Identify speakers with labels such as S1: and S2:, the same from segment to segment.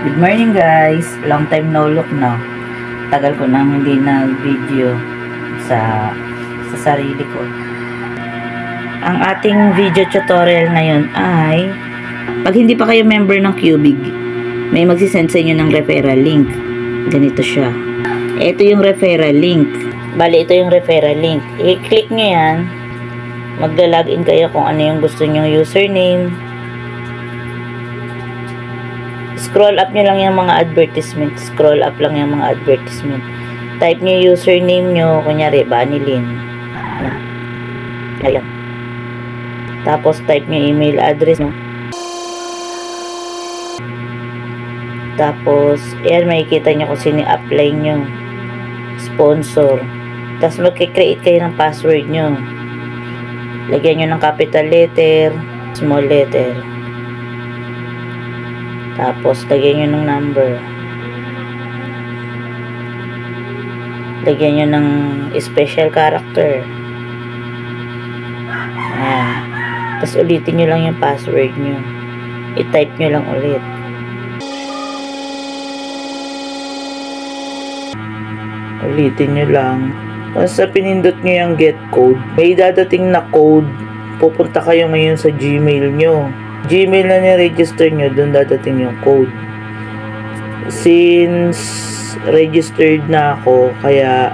S1: Good morning guys, long time no look na. Tagal ko nang hindi nag-video sa sarili ko. Ang ating video tutorial ngayon ay pag hindi pa kayo member ng Cubig, may magsisend sa inyo ng referral link. Ganito siya. Ito yung referral link. Bali, ito yung referral link. I-click nyo yan. Magla-login kayo kung ano yung gusto nyong username. Scroll up nyo lang yung mga advertisement. Scroll up lang yung mga advertisement. Type nyo yung username nyo. Kunyari, Vanilin. Ayan. Tapos, type nyo email address nyo. Tapos, ayan, makikita nyo kung sino apply nyo. Sponsor. Tapos, magkikreate kayo ng password nyo. Lagyan nyo ng capital letter, small letter. Tapos, lagyan nyo ng number. Lagyan nyo ng special character. Ayan. Tapos, ulitin nyo lang yung password nyo. I-type nyo lang ulit. Ulitin nyo lang. Tapos, sa pinindot nyo yung get code, may dadating na code. Pupunta kayo ngayon sa Gmail nyo. Gmail na ni-register nyo, doon dadating yung code. Since registered na ako, kaya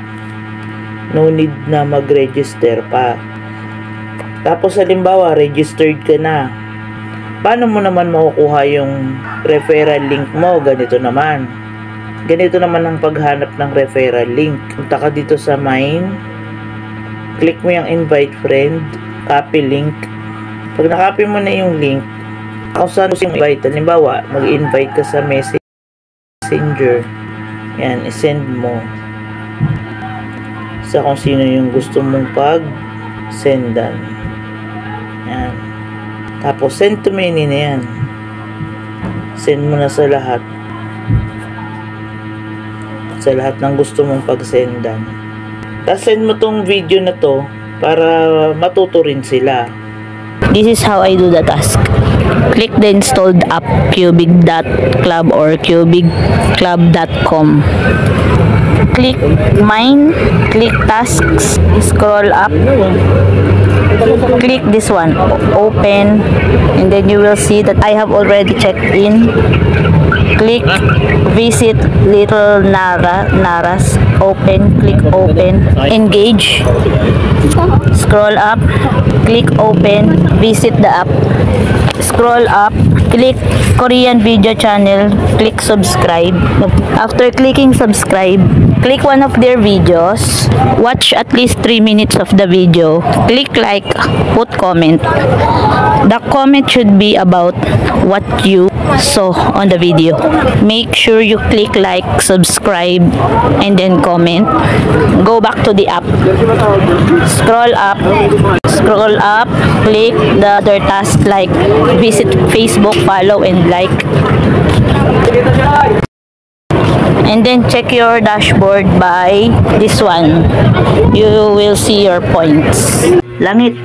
S1: no need na mag-register pa. Tapos halimbawa, registered ka na. Paano mo naman makukuha yung referral link mo? Ganito naman. Ganito naman ang paghanap ng referral link. Punta ka dito sa mine. Click mo yung invite friend. Copy link. Pag na-copy mo na yung link, kung saan mo invite, halimbawa, mag-invite ka sa messenger, yan, isend mo sa kung sino yung gusto mong pag-sendan. Yan. Tapos, send to many na yan. Send mo na sa lahat. Sa lahat ng gusto mong pag-sendan. Tapos, send mo tong video na to para matuto rin sila.
S2: This is how I do the task. Click the installed app cubig.club or cubigclub.com. Click mine, click tasks, scroll up, click this one, open, and then you will see that I have already checked in. Click visit Little Naras, open, click open, engage, scroll up, click open, visit the app, scroll up, click Korean video channel, click subscribe. After clicking subscribe, click one of their videos, watch at least 3 minutes of the video, click like, put comment. The comment should be about what you saw on the video. Make sure you click like, subscribe, and then comment. Go back to the app. Scroll up, click the other task like visit Facebook, follow, and like. And then check your dashboard by this one. You will see your points.
S1: Langit,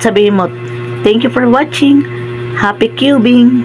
S1: sabihin mo, thank you for watching. Happy cubing!